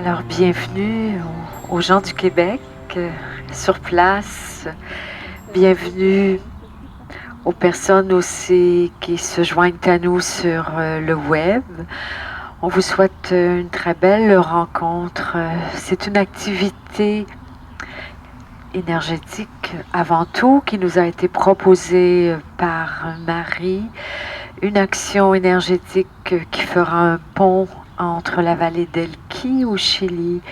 Alors, bienvenue aux gens du Québec sur place. Bienvenue aux personnes aussi qui se joignent à nous sur le web. On vous souhaite une très belle rencontre. C'est une activité énergétique avant tout qui nous a été proposée par Marie. Une action énergétique qui fera un pont entre la vallée d'Elqui au Chili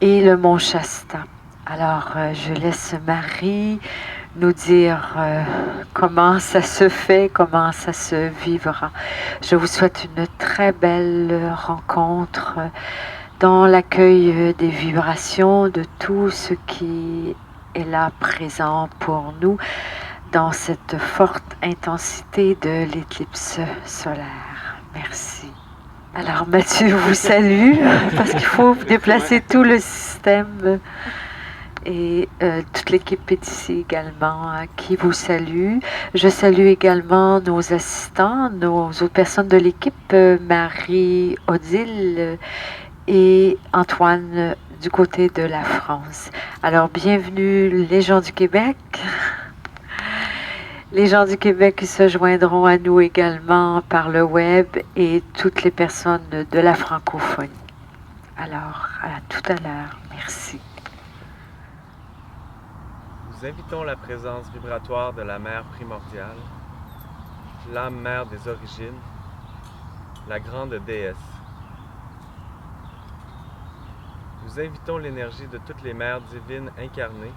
et le mont Shasta. Alors, je laisse Marie nous dire comment ça se fait, comment ça se vivra. Je vous souhaite une très belle rencontre dans l'accueil des vibrations de tout ce qui est là présent pour nous dans cette forte intensité de l'éclipse solaire. Merci. Alors Mathieu vous salue parce qu'il faut déplacer tout le système et toute l'équipe est ici également qui vous salue. Je salue également nos assistants, nos autres personnes de l'équipe, Marie, Odile et Antoine du côté de la France. Alors bienvenue les gens du Québec. Les gens du Québec se joindront à nous également par le web et toutes les personnes de la francophonie. Alors, à tout à l'heure. Merci. Nous invitons la présence vibratoire de la mère primordiale, l'âme mère des origines, la grande déesse. Nous invitons l'énergie de toutes les mères divines incarnées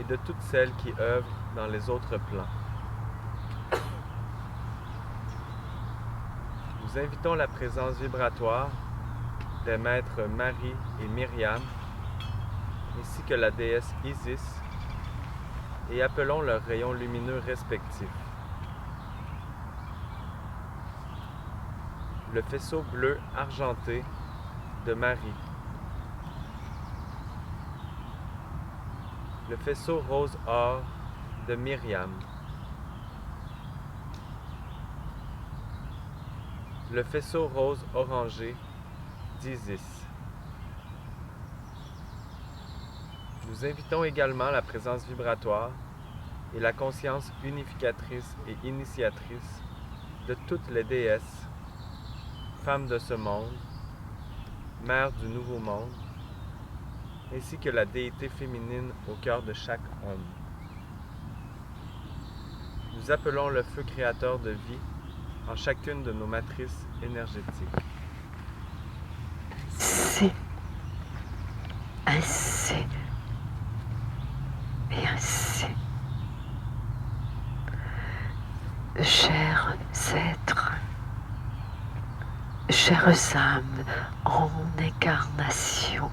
et de toutes celles qui œuvrent dans les autres plans. Nous invitons la présence vibratoire des maîtres Marie et Myriam, ainsi que la déesse Isis, et appelons leurs rayons lumineux respectifs. Le faisceau bleu argenté de Marie, le faisceau rose-or de Myriam, le faisceau rose-orangé d'Isis. Nous invitons également la présence vibratoire et la conscience unificatrice et initiatrice de toutes les déesses, femmes de ce monde, mères du nouveau monde, ainsi que la déité féminine au cœur de chaque homme. Nous appelons le feu créateur de vie en chacune de nos matrices énergétiques. Ainsi et ainsi. Chers êtres, chères âmes en incarnation,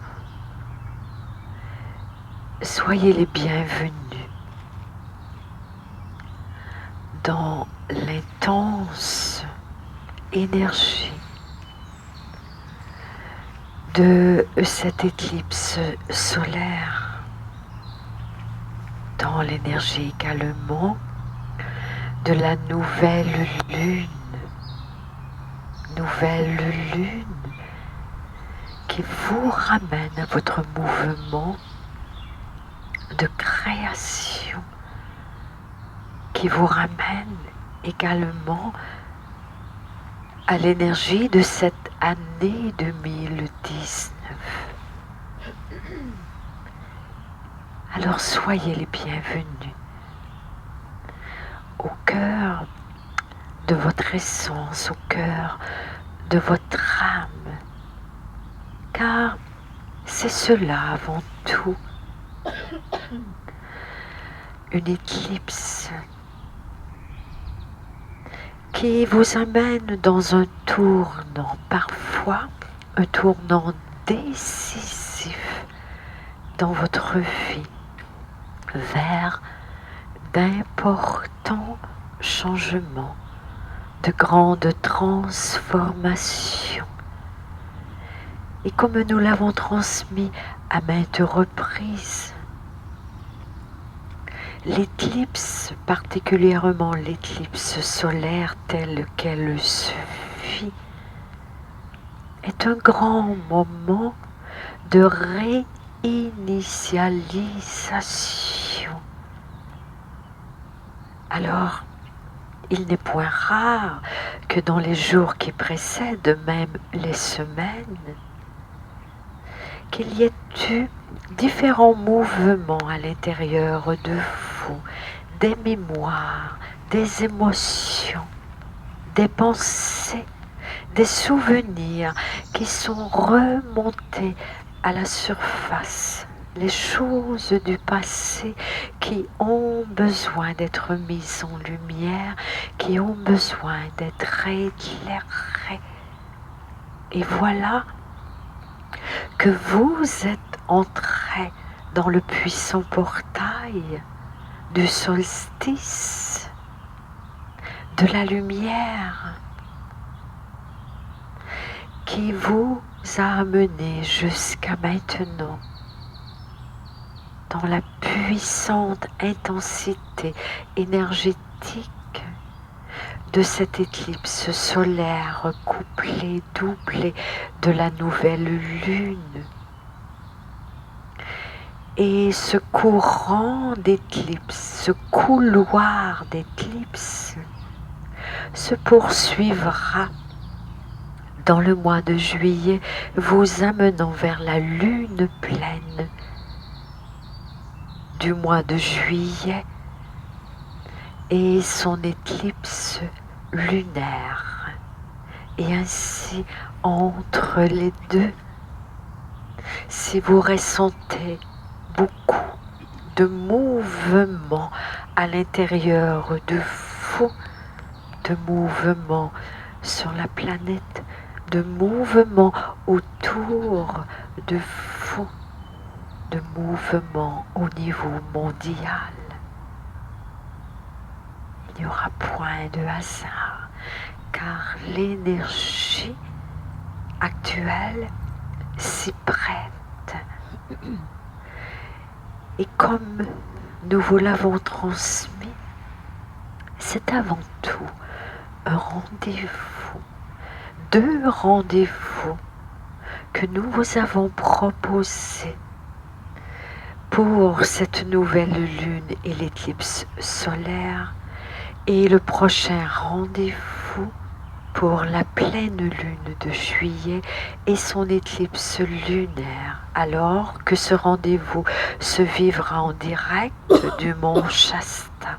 soyez les bienvenus dans l'intense énergie de cette éclipse solaire, dans l'énergie également de la nouvelle lune qui vous ramène à votre mouvement de création, qui vous ramène également à l'énergie de cette année 2019. Alors soyez les bienvenus au cœur de votre essence, au cœur de votre âme, car c'est cela avant tout, une éclipse qui vous amène dans un tournant, parfois un tournant décisif dans votre vie, vers d'importants changements, de grandes transformations. Et comme nous l'avons transmis à maintes reprises, l'éclipse, particulièrement l'éclipse solaire telle qu'elle se vit, est un grand moment de réinitialisation. Alors, il n'est point rare que dans les jours qui précèdent même les semaines, qu'il y ait eu différents mouvements à l'intérieur de vous, des mémoires, des émotions, des pensées, des souvenirs qui sont remontés à la surface, les choses du passé qui ont besoin d'être mises en lumière, qui ont besoin d'être éclairées. Et voilà que vous êtes entré dans le puissant portail du solstice, de la lumière, qui vous a amené jusqu'à maintenant dans la puissante intensité énergétique de cette éclipse solaire couplée, doublée de la nouvelle lune. Et ce courant d'éclipse, ce couloir d'éclipse se poursuivra dans le mois de juillet, vous amenant vers la lune pleine du mois de juillet et son éclipse lunaire. Et ainsi, entre les deux, si vous ressentez beaucoup de mouvements à l'intérieur de vous, de mouvements sur la planète, de mouvements autour de vous, de mouvements au niveau mondial. Il n'y aura point de hasard, car l'énergie actuelle s'y prête. Et comme nous vous l'avons transmis, c'est avant tout un rendez-vous, 2 rendez-vous que nous vous avons proposés pour cette nouvelle lune et l'éclipse solaire, et le prochain rendez-vous pour la pleine lune de juillet et son éclipse lunaire, alors que ce rendez-vous se vivra en direct du mont Shasta.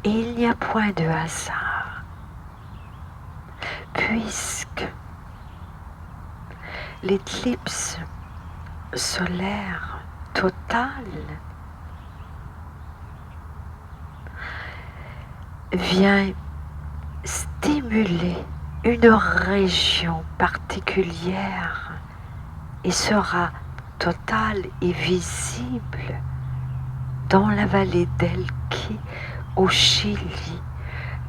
Et il n'y a point de hasard, puisque l'éclipse solaire totale vient stimuler une région particulière et sera totale et visible dans la vallée d'Elqui au Chili,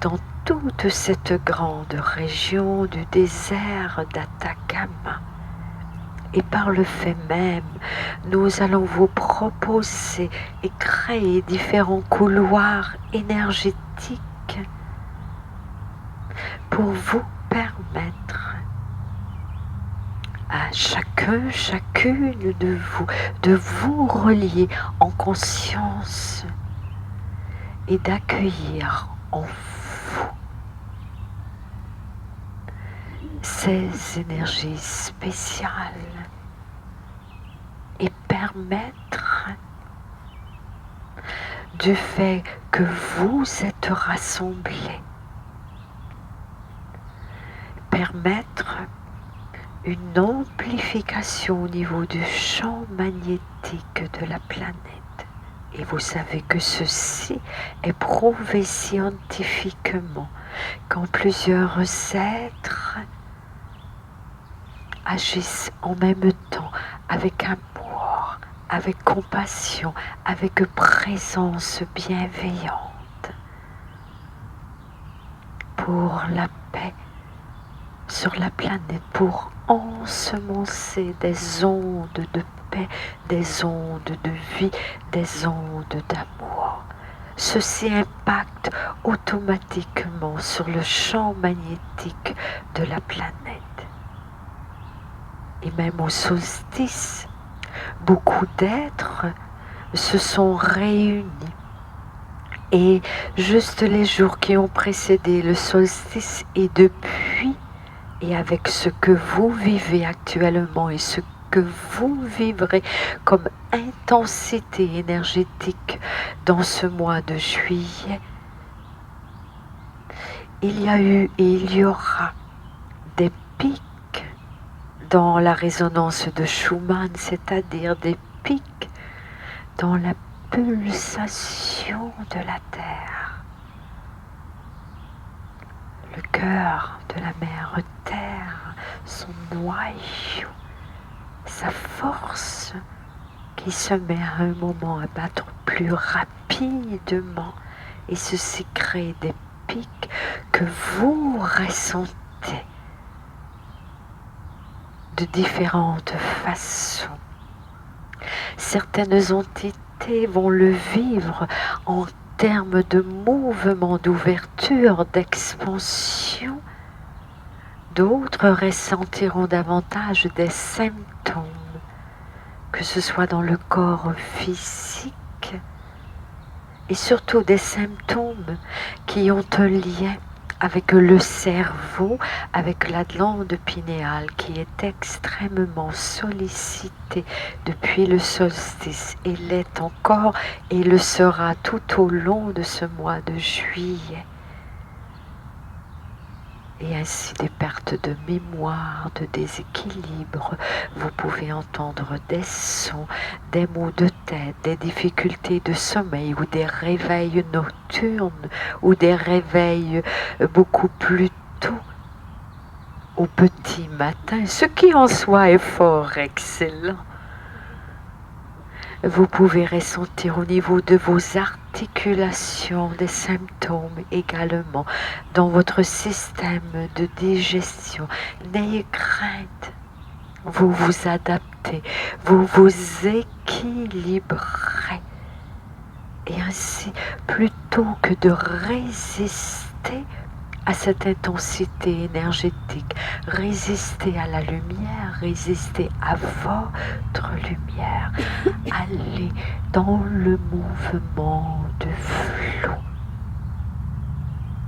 dans toute cette grande région du désert d'Atacama. Et par le fait même, nous allons vous proposer et créer différents couloirs énergétiques pour vous permettre à chacun, chacune de vous relier en conscience et d'accueillir en vous ces énergies spéciales et permettre, du fait que vous êtes rassemblés, permettre une amplification au niveau du champ magnétique de la planète. Et vous savez que ceci est prouvé scientifiquement, quand plusieurs êtres agissent en même temps avec amour, avec compassion, avec présence bienveillante pour la paix sur la planète, pour ensemencer des ondes de paix, des ondes de vie, des ondes d'amour. Ceci impacte automatiquement sur le champ magnétique de la planète. et même au solstice, beaucoup d'êtres se sont réunis. Et juste les jours qui ont précédé le solstice et depuis, et avec ce que vous vivez actuellement et ce que vous vivrez comme intensité énergétique dans ce mois de juillet, il y a eu et il y aura des pics dans la résonance de Schumann, c'est-à-dire des pics dans la pulsation de la Terre. Le cœur de la mère Terre, son noyau, sa force qui se met à un moment à battre plus rapidement et ceci crée des pics que vous ressentez de différentes façons. Certaines entités vont le vivre en termes de mouvement, d'ouverture, d'expansion. D'autres ressentiront davantage des symptômes, que ce soit dans le corps physique et surtout des symptômes qui ont un lien avec le cerveau, avec la glande pinéale qui est extrêmement sollicitée depuis le solstice et l'est encore et le sera tout au long de ce mois de juillet. Et ainsi des pertes de mémoire, de déséquilibre. Vous pouvez entendre des sons, des maux de tête, des difficultés de sommeil ou des réveils nocturnes ou des réveils beaucoup plus tôt au petit matin, ce qui en soi est fort excellent. Vous pouvez ressentir au niveau de vos articulations des symptômes également dans votre système de digestion. N'ayez crainte, vous vous adaptez, vous vous équilibrez. Et ainsi, plutôt que de résister à cette intensité énergétique, résistez à la lumière, résistez à votre lumière, allez dans le mouvement de flot.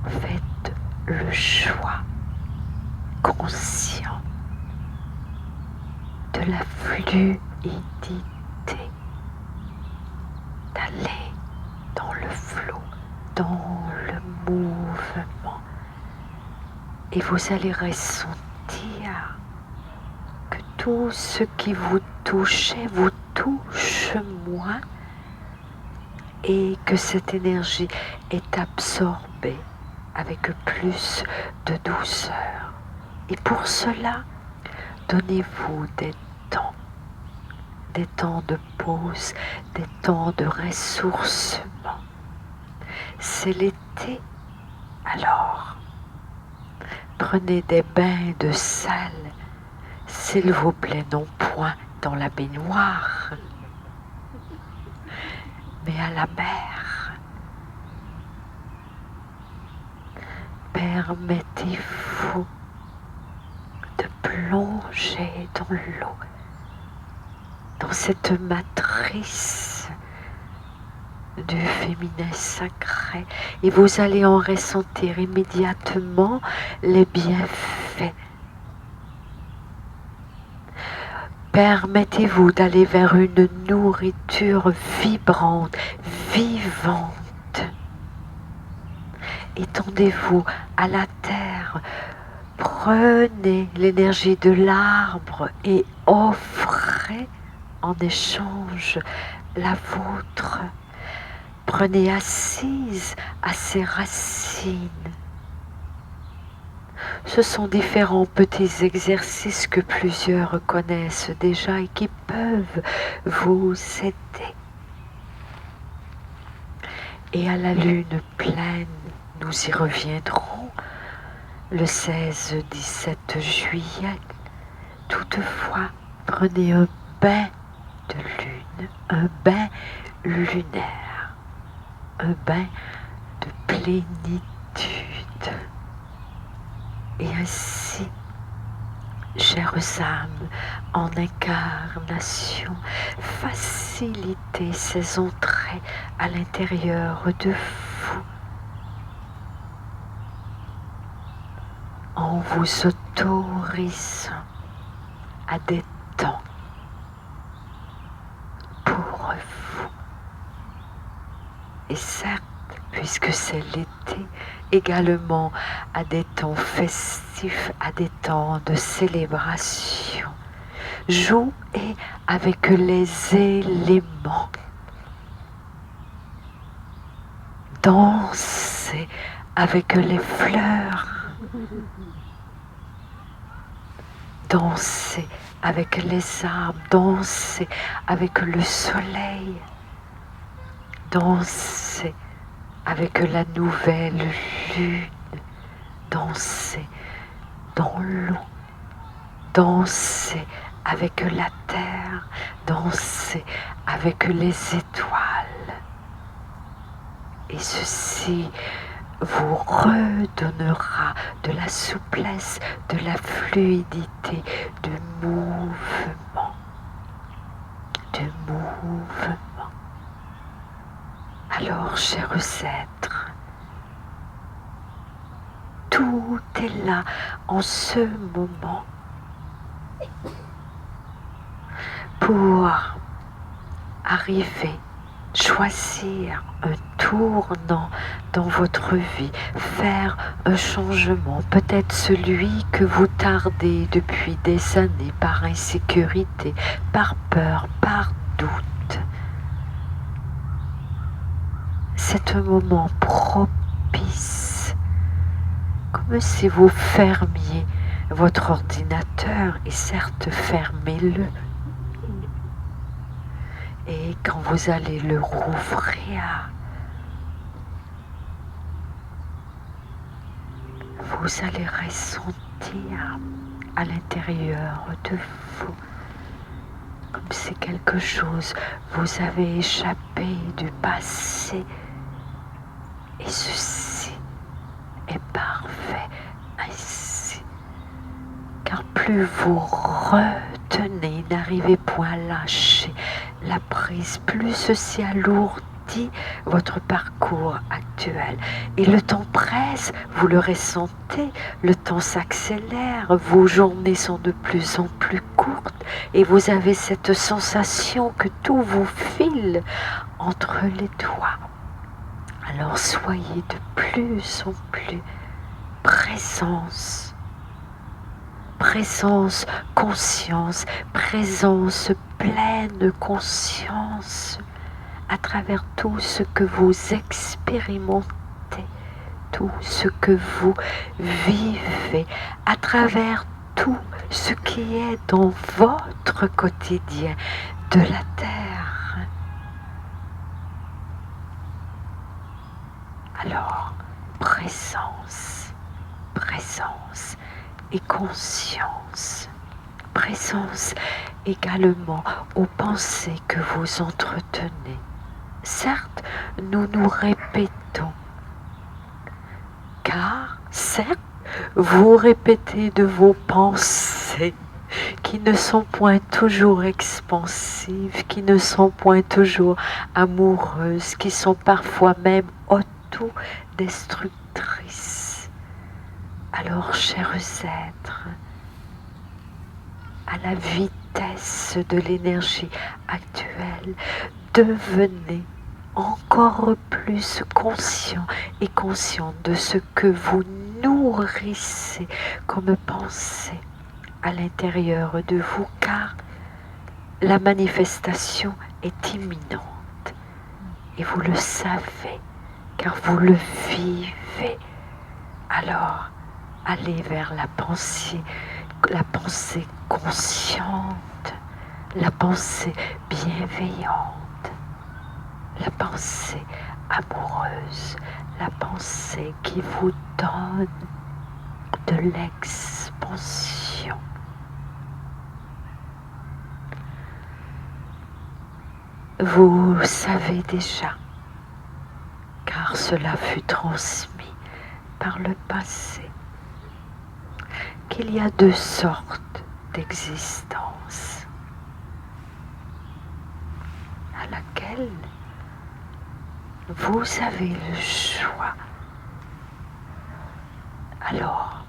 Faites le choix conscient de la fluidité, d'aller dans le flot, dans le mouvement. Et vous allez ressentir que tout ce qui vous touchait vous touche moins et que cette énergie est absorbée avec plus de douceur. Et pour cela, donnez-vous des temps de pause, des temps de ressourcement. C'est l'été, alors prenez des bains de sel, s'il vous plaît, non point dans la baignoire, mais à la mer. Permettez-vous de plonger dans l'eau, dans cette matrice du féminin sacré, et vous allez en ressentir immédiatement les bienfaits. Permettez-vous d'aller vers une nourriture vibrante, vivante. Étendez-vous à la terre. Prenez l'énergie de l'arbre et offrez en échange la vôtre. Prenez assise à ses racines. Ce sont différents petits exercices que plusieurs connaissent déjà et qui peuvent vous aider. Et à la lune pleine, nous y reviendrons le 16-17 juillet. Toutefois, prenez un bain de lune, un bain lunaire, un bain de plénitude. Et ainsi, chères âmes, en incarnation, facilitez ces entrées à l'intérieur de vous en vous autorisant à des temps pour vous. Et certes, puisque c'est l'été, également à des temps festifs, à des temps de célébration. Jouez avec les éléments. Dansez avec les fleurs. Dansez avec les arbres. Dansez avec le soleil. Dansez avec la nouvelle lune. Dansez dans l'eau. Dansez avec la terre. Dansez avec les étoiles. Et ceci vous redonnera de la souplesse, de la fluidité, de mouvement. De mouvement. Alors, chers êtres, tout est là en ce moment pour arriver, choisir un tournant dans votre vie, faire un changement, peut-être celui que vous tardez depuis des années par insécurité, par peur, par doute. C'est un moment propice, comme si vous fermiez votre ordinateur, et certes fermez-le. Et quand vous allez le rouvrir, vous allez ressentir à l'intérieur de vous comme si quelque chose vous avait échappé du passé. Et ceci est parfait ainsi. Car plus vous retenez, n'arrivez point à lâcher la prise, plus ceci alourdit votre parcours actuel. Et le temps presse, vous le ressentez, le temps s'accélère, vos journées sont de plus en plus courtes et vous avez cette sensation que tout vous file entre les doigts. Alors soyez de plus en plus présence, conscience, présence pleine conscience à travers tout ce que vous expérimentez, tout ce que vous vivez, à travers tout ce qui est dans votre quotidien de la terre. Alors, présence et conscience. Présence également aux pensées que vous entretenez. Certes, nous nous répétons, car certes, vous répétez de vos pensées qui ne sont point toujours expansives, qui ne sont point toujours amoureuses, qui sont parfois même autodestructrices. Alors, chers êtres, à la vitesse de l'énergie actuelle, devenez encore plus conscient et conscient de ce que vous nourrissez comme pensée à l'intérieur de vous, car la manifestation est imminente et vous le savez, car vous le vivez. Alors, allez vers la pensée consciente, la pensée bienveillante, la pensée amoureuse, la pensée qui vous donne de l'expansion. Vous savez déjà, car cela fut transmis par le passé, qu'il y a deux sortes d'existence à laquelle vous avez le choix. Alors,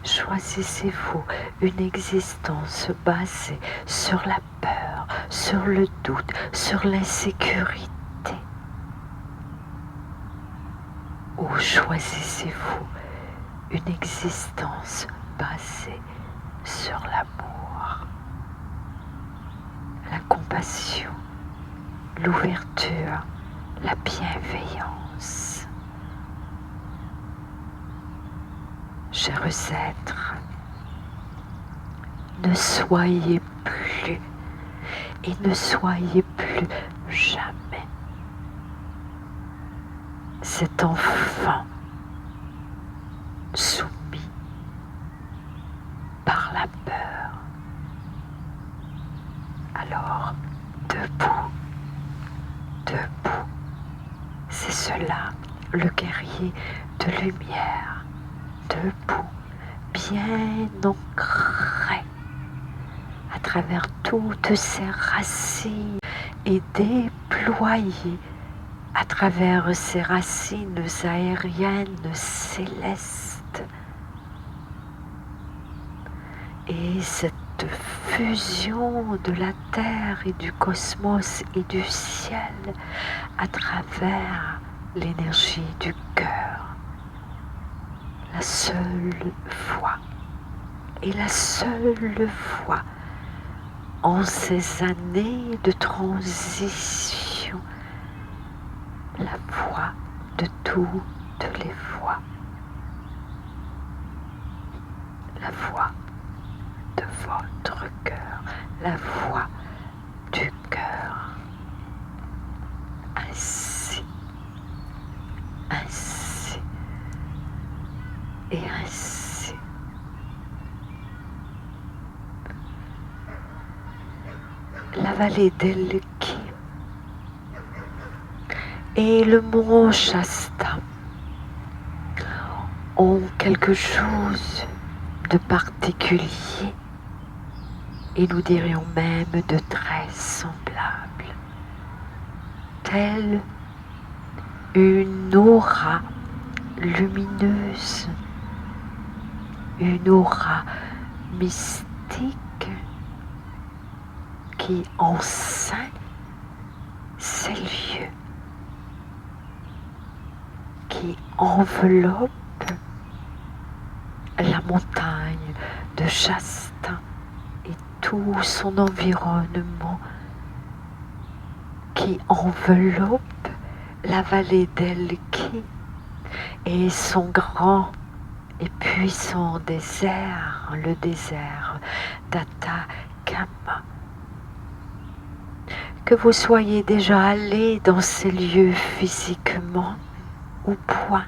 choisissez-vous une existence basée sur la peur, sur le doute, sur l'insécurité, ou choisissez-vous une existence basée sur l'amour, la compassion, l'ouverture, la bienveillance. Chers êtres, ne soyez plus et ne soyez plus jamais cet enfant soumis par la peur. Alors, debout, debout, c'est cela le guerrier de lumière, debout, bien ancré à travers toutes ses racines et déployé à travers ces racines aériennes célestes. Et cette fusion de la terre et du cosmos et du ciel à travers l'énergie du cœur. La seule voie et la seule voie en ces années de transition, la voie de toutes les voies, la voie de votre cœur, la voie du cœur. Ainsi, ainsi et ainsi. La vallée d'Elki et le mont Shasta ont quelque chose de particulier et nous dirions même de très semblable, telle une aura lumineuse, une aura mystique qui enceint ces lieux, qui enveloppe la montagne de Shasta et tout son environnement, qui enveloppe la vallée d'Elki et son grand et puissant désert, le désert d'Atacama. Que vous soyez déjà allé dans ces lieux physiquement ou point,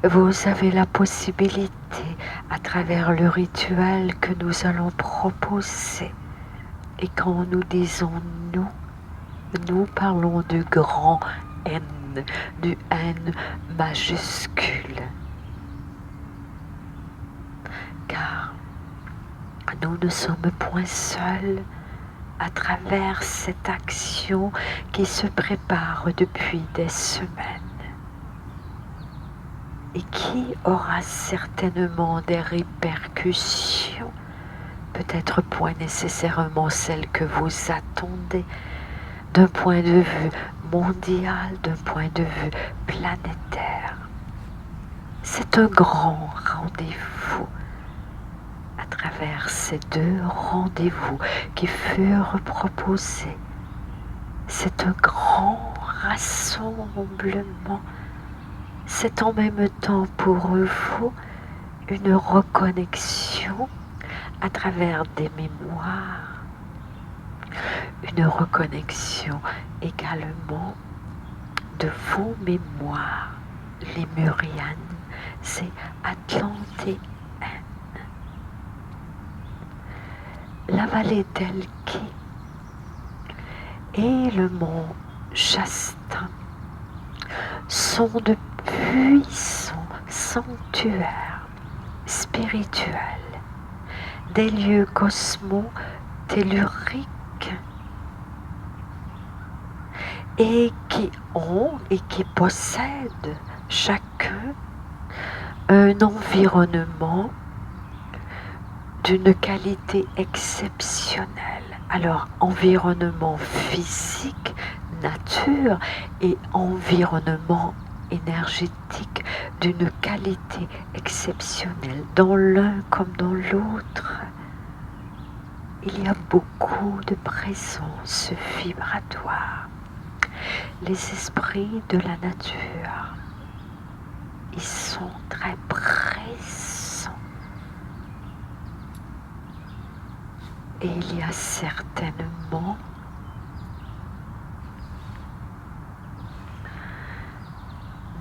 vous avez la possibilité, à travers le rituel que nous allons proposer, et quand nous disons nous, nous parlons du grand N, du N majuscule. Car nous ne sommes point seuls à travers cette action qui se prépare depuis des semaines et qui aura certainement des répercussions, peut-être point nécessairement celles que vous attendez, d'un point de vue mondial, d'un point de vue planétaire. C'est un grand rendez-vous. À travers ces deux rendez-vous qui furent proposés, c'est un grand rassemblement. C'est en même temps pour vous une reconnexion à travers des mémoires, une reconnexion également de vos mémoires lémuriennes et atlantéennes. La vallée d'Elki et le mont Shasta sont de puissants sanctuaires spirituels des lieux cosmo-telluriques et qui ont et qui possèdent chacun un environnement d'une qualité exceptionnelle. Alors, environnement physique, nature et environnement énergétique d'une qualité exceptionnelle, dans l'un comme dans l'autre. Il y a beaucoup de présence vibratoire. Les esprits de la nature, ils sont très présents. Et il y a certainement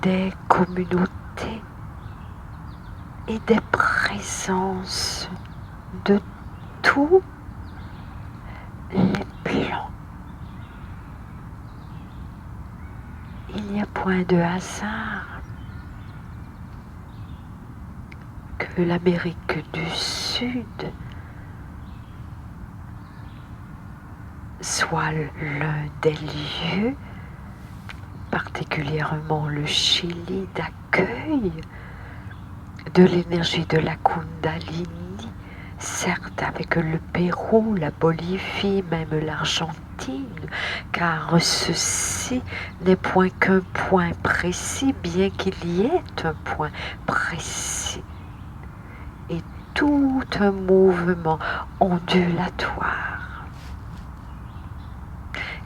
des communautés et des présences de tous les plans. Il n'y a point de hasard que l'Amérique du Sud soit l'un des lieux, particulièrement le Chili, d'accueil de l'énergie de la Kundalini, certes avec le Pérou, la Bolivie, même l'Argentine, car ceci n'est point qu'un point précis, bien qu'il y ait un point précis, et tout un mouvement ondulatoire.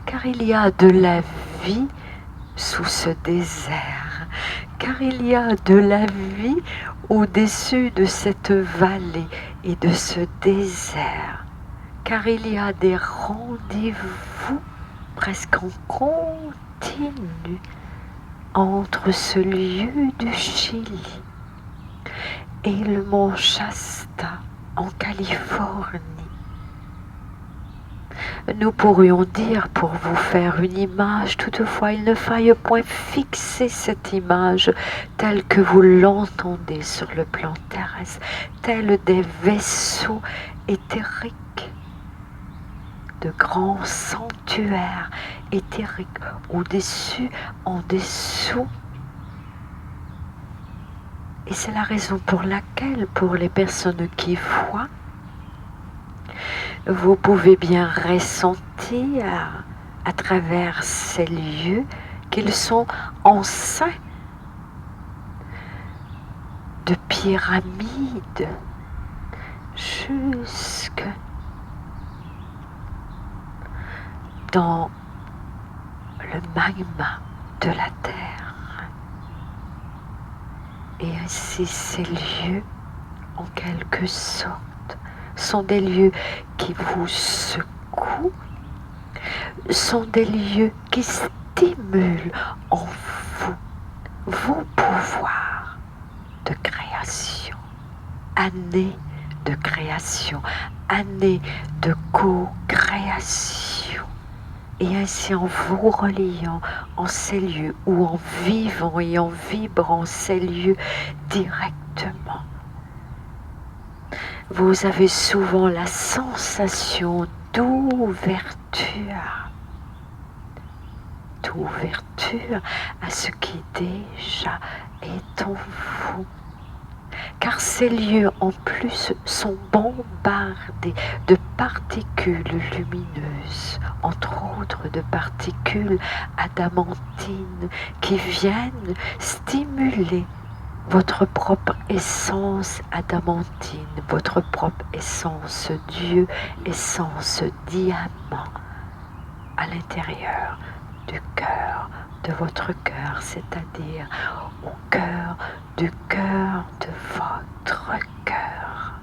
Car il y a de la vie sous ce désert, car il y a de la vie au-dessus de cette vallée et de ce désert, car il y a des rendez-vous presque en continu entre ce lieu du Chili et le mont Shasta en Californie. Nous pourrions dire, pour vous faire une image, toutefois il ne faille point fixer cette image telle que vous l'entendez sur le plan terrestre, tels des vaisseaux éthériques, de grands sanctuaires éthériques, au-dessus, en dessous. Et c'est la raison pour laquelle, pour les personnes qui voient, vous pouvez bien ressentir à travers ces lieux qu'ils sont enceints de pyramides jusque dans le magma de la terre. Et ainsi ces lieux, en quelque sorte, sont des lieux qui vous secouent, sont des lieux qui stimulent en vous vos pouvoirs de création. Année de création, année de co-création. Et ainsi en vous reliant en ces lieux, ou en vivant et en vibrant ces lieux directement, vous avez souvent la sensation d'ouverture à ce qui déjà est en vous. Car ces lieux en plus sont bombardés de particules lumineuses, entre autres de particules adamantines qui viennent stimuler votre propre essence adamantine, votre propre essence Dieu, essence diamant, à l'intérieur du cœur de votre cœur, c'est-à-dire au cœur du cœur de votre cœur.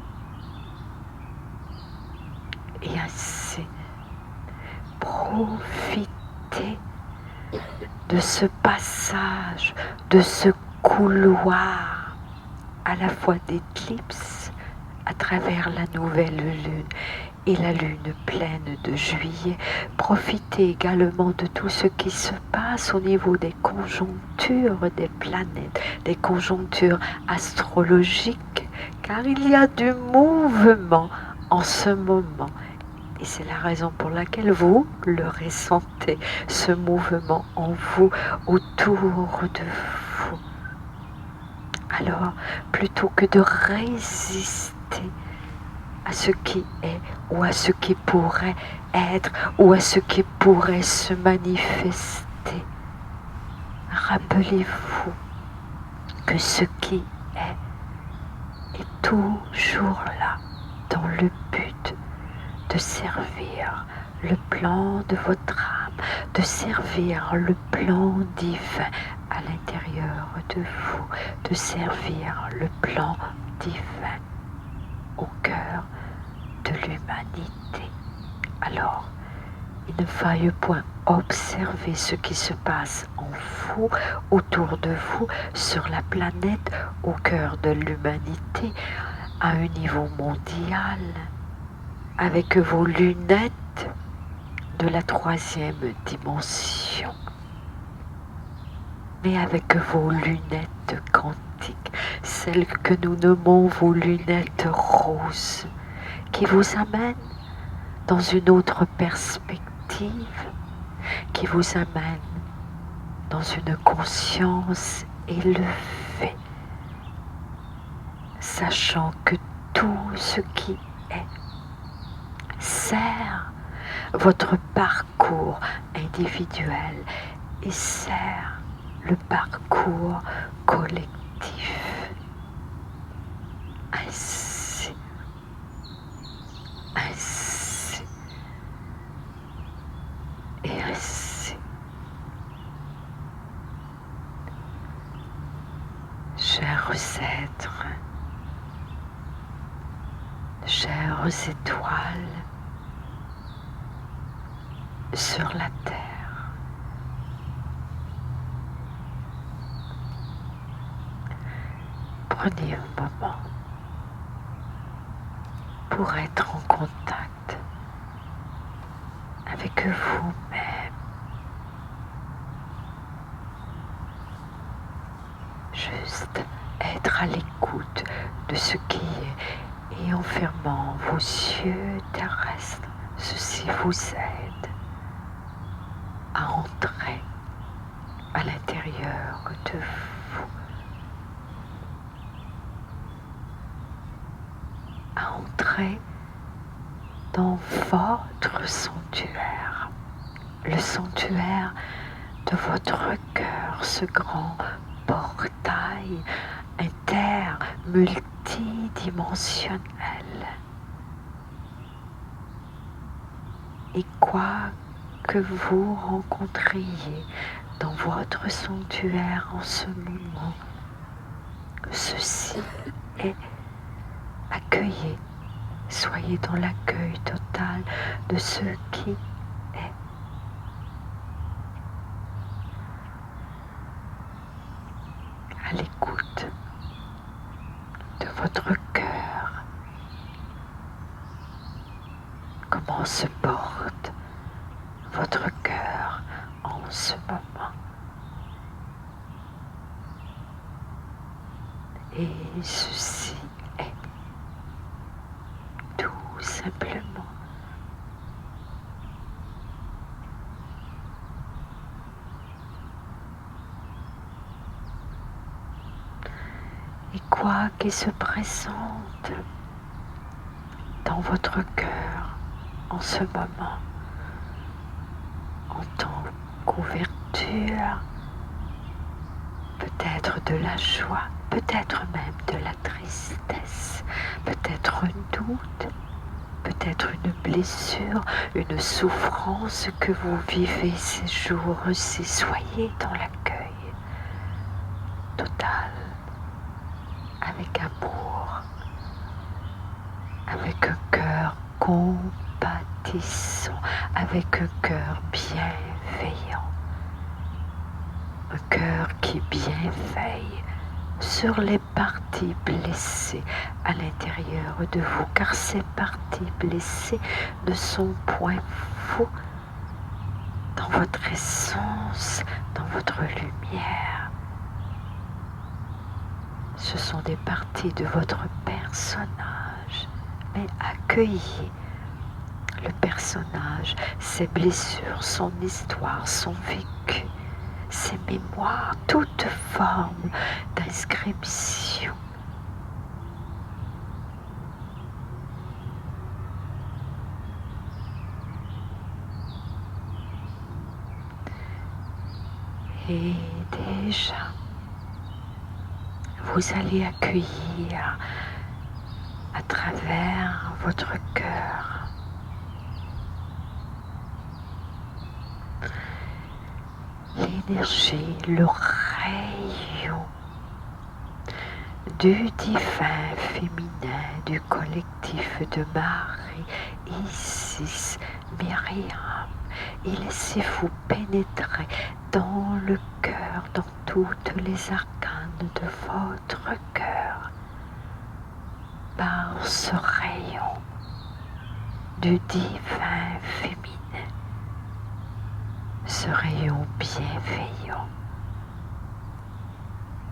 Et ainsi, profitez de ce passage, de ce couloir à la fois d'éclipse à travers la nouvelle lune et la lune pleine de juillet. Profitez également de tout ce qui se passe au niveau des conjonctures des planètes, des conjonctures astrologiques, car il y a du mouvement en ce moment. Et c'est la raison pour laquelle vous le ressentez, ce mouvement en vous, autour de vous. Alors, plutôt que de résister à ce qui est, ou à ce qui pourrait être, ou à ce qui pourrait se manifester, rappelez-vous que ce qui est toujours là, dans le but de servir le plan de votre âme, de servir le plan divin à l'intérieur de vous, de servir le plan divin au cœur de l'humanité. Alors, il ne faille point observer ce qui se passe en vous, autour de vous, sur la planète, au cœur de l'humanité, à un niveau mondial, avec vos lunettes de la 3e dimension, mais avec vos lunettes quantiques, celles que nous nommons vos lunettes roses, qui vous amènent dans une autre perspective, qui vous amène dans une conscience élevée, sachant que tout ce qui est sert votre parcours individuel et sert le parcours collectif. Ainsi, ainsi et ainsi. Chers êtres, chères étoiles sur la terre, prenez un moment pour être en contact avec vous-même. Juste être à l'écoute de ce qui est et en fermant vos yeux terrestres, ceci vous aide à entrer à l'intérieur de vous, à entrer dans votre sanctuaire, le sanctuaire de votre cœur, ce grand portail multidimensionnel. Et quoi que vous rencontriez dans votre sanctuaire en ce moment, ceci est accueilli. Soyez dans l'accueil total de ce qui est. À l'écoute de votre cœur. Comment se porte votre cœur en ce moment? Et ceci est tout simplement et quoi qui se présente dans votre cœur en ce moment, en tant qu'ouverture, peut-être de la joie, peut-être même de la tristesse, peut-être un doute, peut-être une blessure, une souffrance que vous vivez ces jours-ci. Soyez dans l'accueil total, avec amour, avec un cœur compatissant, avec un cœur bienveillant, un cœur qui bienveille sur les parties blessées à l'intérieur de vous, car ces parties blessées ne sont point vous dans votre essence, dans votre lumière. Ce sont des parties de votre personnage mais accueillez le personnage, ses blessures, son histoire, son vécu, ses mémoires, toute forme d'inscription. Et déjà, vous allez accueillir à travers votre cœur l'énergie, le rayon du divin féminin du collectif de Marie, Isis, Myriam, et laissez-vous pénétrer dans le cœur, dans toutes les arcanes de votre cœur, par ce rayon du divin féminin, ce rayon bienveillant,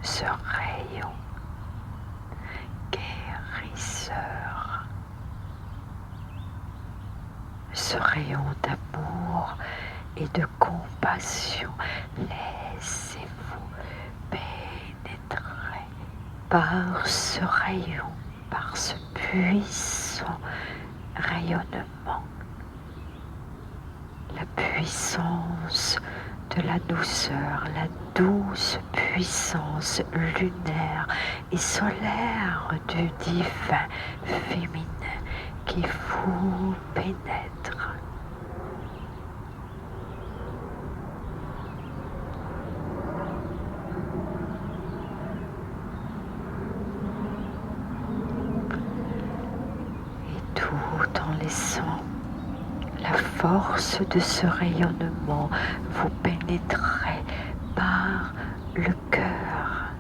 ce rayon guérisseur, ce rayon d'amour et de compassion. Laissez-vous pénétrer par ce rayon, par ce puissant rayonnement, la puissance de la douceur, la douce puissance lunaire et solaire du divin féminin qui vous pénètre. Et tout en laissant la force de ce rayonnement vous pénétrer par le cœur.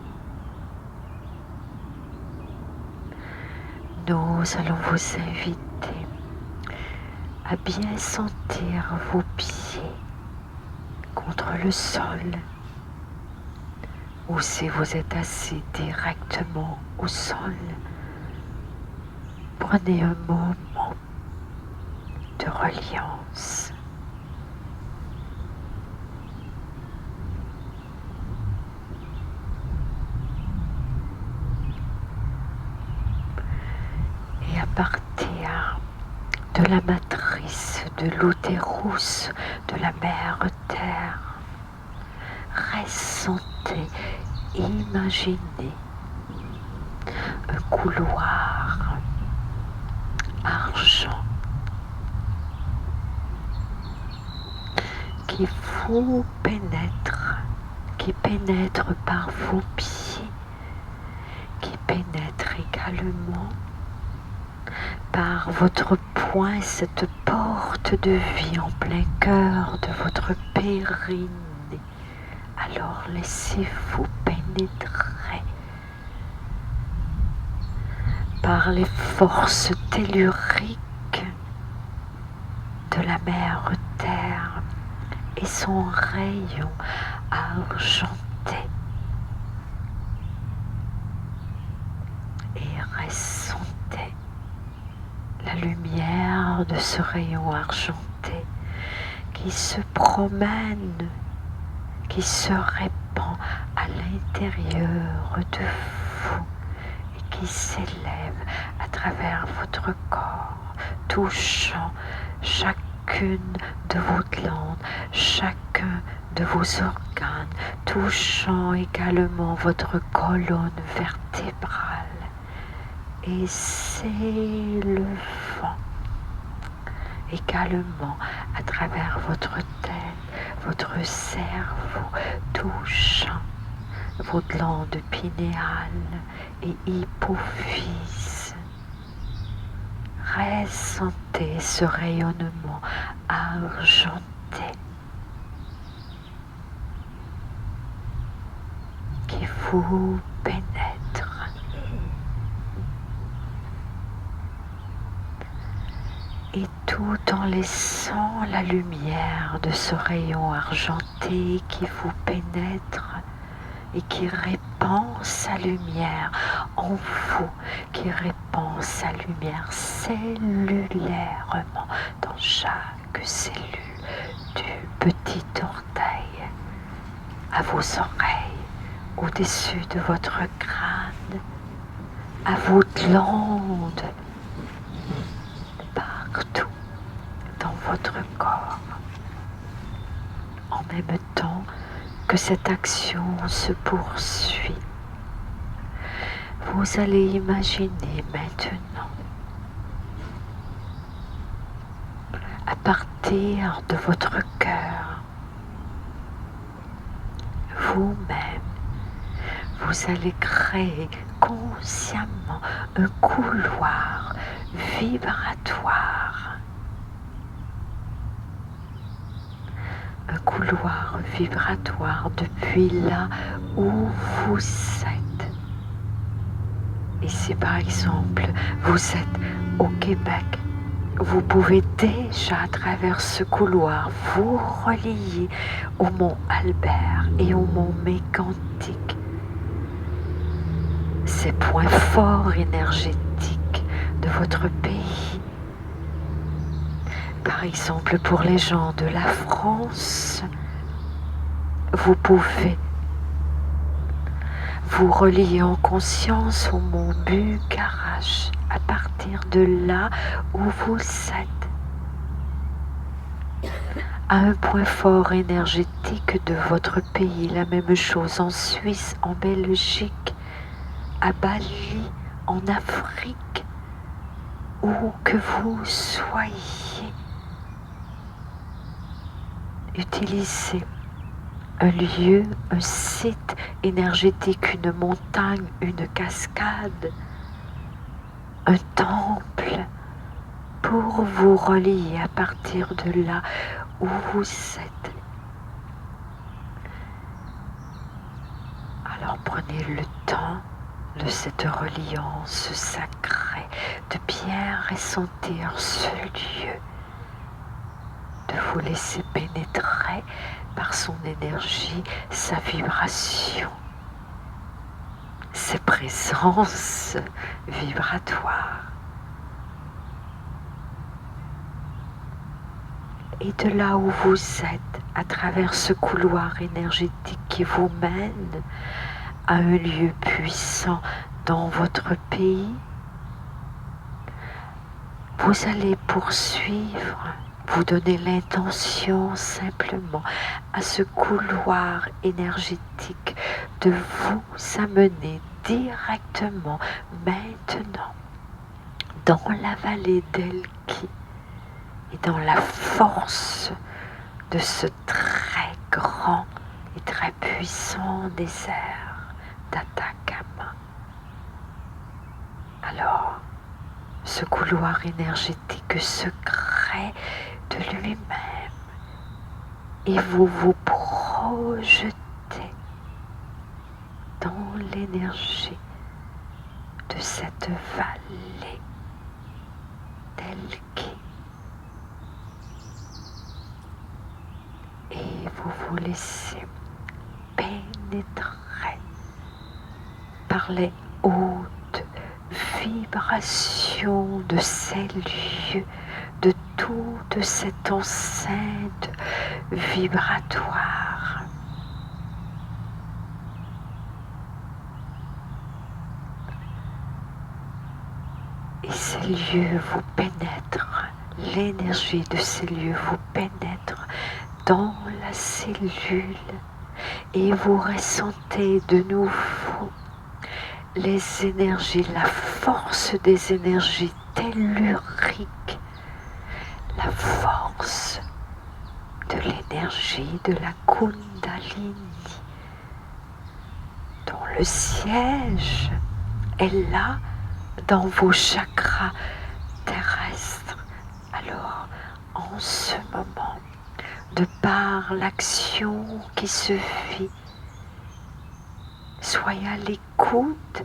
Nous allons vous inviter à bien sentir vos pieds contre le sol, ou si vous êtes assis directement au sol, prenez un moment de reliance. Et à partir de la matrice de l'utérus de la mère Terre, ressentez, imaginez un couloir argent qui vous pénètre, qui pénètre par vos pieds, qui pénètre également par votre poing, cette porte de vie en plein cœur de votre périnée. Alors laissez-vous pénétrer par les forces telluriques de la mère Terre et son rayon argenté. Et ressentez la lumière de ce rayon argenté qui se promène, qui se répand à l'intérieur de vous et qui s'élève à travers votre corps, touchant chacune de vos glandes, chacun de vos organes, touchant également votre colonne vertébrale et s'élevant également à travers votre tête, votre cerveau, touchant vos glandes pinéales et hypophyse. Ressentez ce rayonnement argenté qui vous pénètre. Et tout en laissant la lumière de ce rayon argenté qui vous pénètre et qui répand sa lumière en vous, qui répand répand sa lumière cellulairement dans chaque cellule du petit orteil à vos oreilles, au-dessus de votre crâne, à vos glandes, partout dans votre corps. En même temps que cette action se poursuit, vous allez imaginer maintenant, à partir de votre cœur, vous-même, vous allez créer consciemment un couloir vibratoire. Un couloir vibratoire depuis là où vous êtes. Et si par exemple vous êtes au Québec, vous pouvez déjà à travers ce couloir vous relier au mont Albert et au mont Mégantic. Ces points forts énergétiques de votre pays. Par exemple, pour les gens de la France, vous pouvez vous relier en conscience au mont Bucarache à partir de là où vous êtes, à un point fort énergétique de votre pays. La même chose en Suisse, en Belgique, à Bali, en Afrique, où que vous soyez. Utilisez un lieu, un site énergétique, une montagne, une cascade, un temple, pour vous relier à partir de là où vous êtes. Alors prenez le temps de cette reliance sacrée, de bien ressentir ce lieu, de vous laisser pénétrer par son énergie, sa vibration, ses présences vibratoires. Et de là où vous êtes, à travers ce couloir énergétique qui vous mène à un lieu puissant dans votre pays, vous allez poursuivre, vous donner l'intention simplement à ce couloir énergétique de vous amener directement maintenant dans la vallée d'Elqui et dans la force de ce très grand et très puissant désert d'Atacama. Alors, ce couloir énergétique se crée de lui-même et vous vous projetez dans l'énergie de cette vallée d'Elqui. Et vous vous laissez pénétrer par les hautes vibrations de ces lieux, de toute cette enceinte vibratoire. Et ces lieux vous pénètrent, l'énergie de ces lieux vous pénètre dans la cellule et vous ressentez de nouveau les énergies, la force des énergies telluriques, la force de l'énergie de la Kundalini, dont le siège est là dans vos chakras terrestres. Alors, en ce moment, de par l'action qui se vit, soyez à l'écoute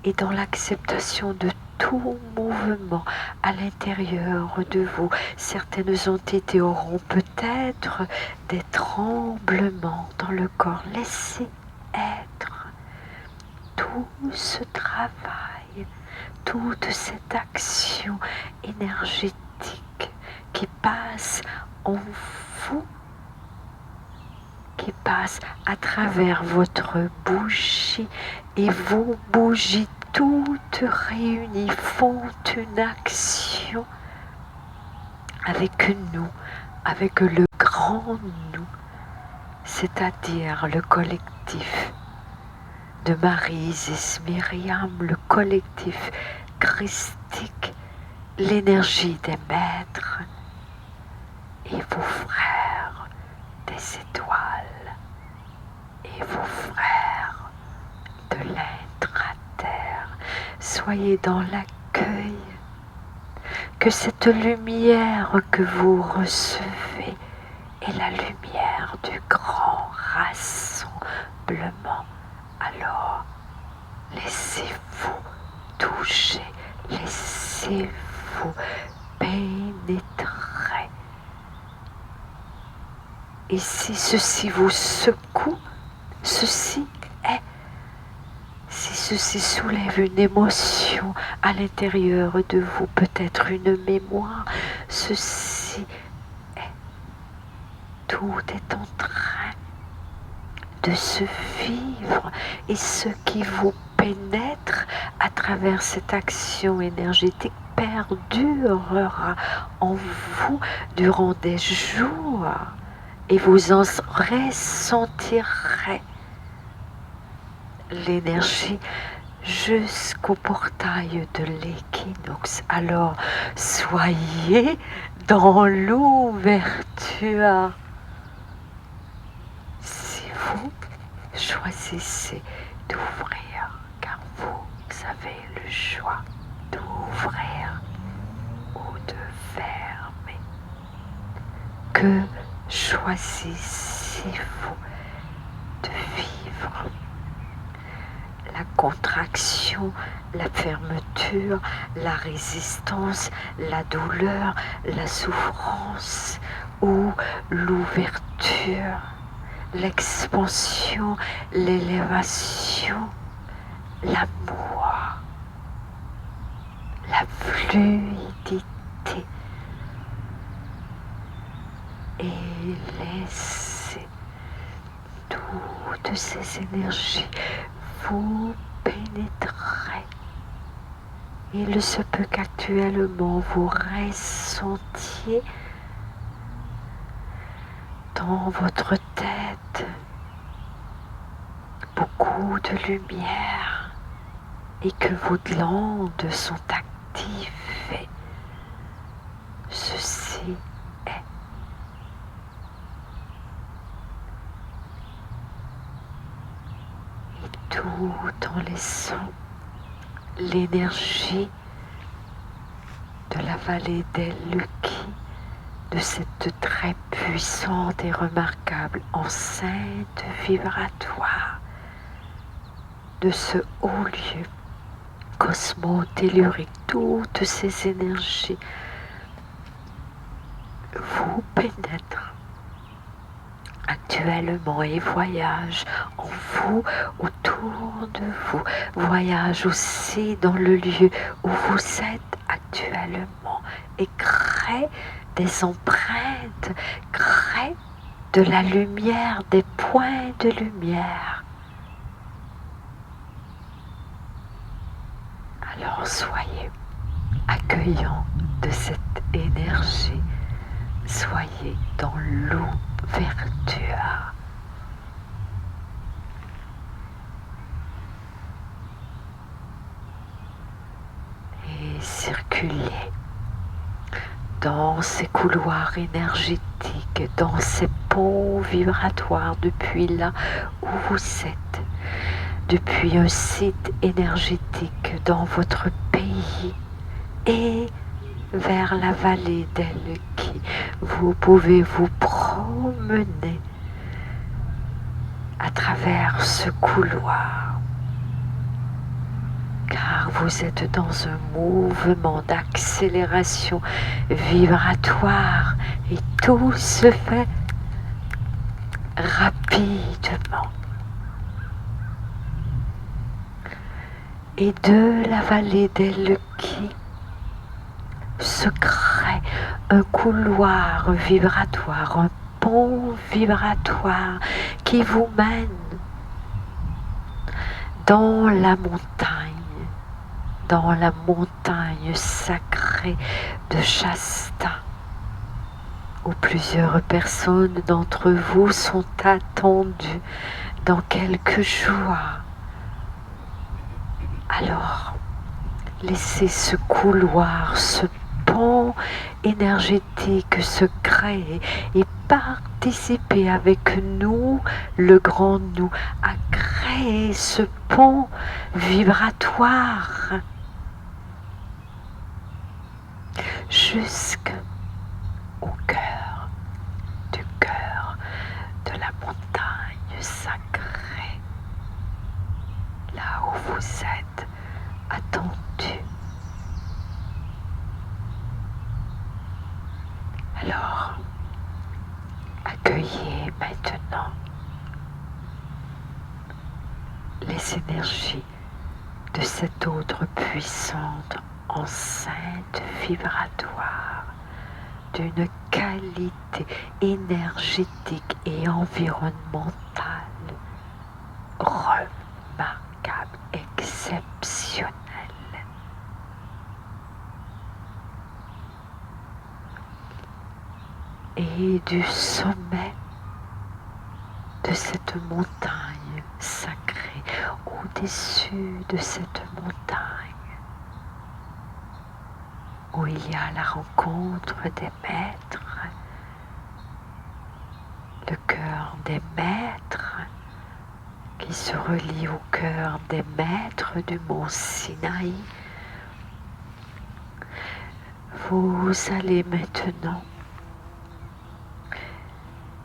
et dans l'acceptation de tout mouvement à l'intérieur de vous. Certaines entités auront peut-être des tremblements dans le corps. Laissez être tout ce travail toute cette action énergétique qui passe en vous, qui passe à travers votre bougie, et vos bougies toutes réunies font une action avec nous, avec le grand nous, c'est-à-dire le collectif de Marie-Isis Myriam, le collectif christique, l'énergie des maîtres et vos frères des étoiles et vos frères de l'intra-terre. Soyez dans l'accueil, que cette lumière que vous recevez est la lumière du grand rassemblement. Alors, laissez-vous toucher, laissez-vous pénétrer. Et si ceci vous secoue, ceci est. Si ceci soulève une émotion à l'intérieur de vous, peut-être une mémoire, ceci est. Tout est en train de se vivre, et ce qui vous pénètre à travers cette action énergétique perdurera en vous durant des jours, et vous en ressentirez l'énergie jusqu'au portail de l'équinoxe. Alors soyez dans l'ouverture. Si vous choisissez d'ouvrir, car vous avez le choix d'ouvrir ou de fermer, que choisissez-vous de vivre? La contraction, la fermeture, la résistance, la douleur, la souffrance ou l'ouverture, l'expansion, l'élévation, l'amour, la fluidité. Et laissez toutes ces énergies vous pénétrer. Il se peut qu'actuellement vous ressentiez dans votre tête beaucoup de lumière et que vos glandes sont activées. Ceci est. Et tout en laissant l'énergie de la vallée d'El-Luki, de cette très puissante et remarquable enceinte vibratoire, de ce haut lieu cosmo-tellurique, toutes ces énergies vous pénètrent actuellement et voyagent en vous, autour de vous, voyagent aussi dans le lieu où vous êtes actuellement et créent des empreintes, créent de la lumière, des points de lumière. Alors soyez accueillants de cette énergie, soyez dans l'ouverture. Et circulez dans ces couloirs énergétiques, dans ces ponts vibratoires depuis là où vous êtes, depuis un site énergétique dans votre pays et vers la vallée d'El-Luki. Vous pouvez vous promener à travers ce couloir, car vous êtes dans un mouvement d'accélération vibratoire et tout se fait rapidement. Et de la vallée d'Elki se crée un couloir vibratoire, un pont vibratoire qui vous mène dans la montagne sacrée de Shasta, où plusieurs personnes d'entre vous sont attendues dans quelques jours. Alors, laissez ce couloir, ce pont énergétique se créer et participer avec nous, le grand nous, à créer ce pont vibratoire jusqu'au cœur de la montagne sacrée, là où vous êtes attendu. Alors, accueillez maintenant les énergies de cette autre puissante enceinte vibratoire d'une qualité énergétique et environnementale remarquable, exceptionnelle. Et du sommet de cette montagne sacrée, au-dessus de cette montagne, où il y a la rencontre des maîtres, le cœur des maîtres qui se relie au cœur des maîtres du mont Sinaï. Vous allez maintenant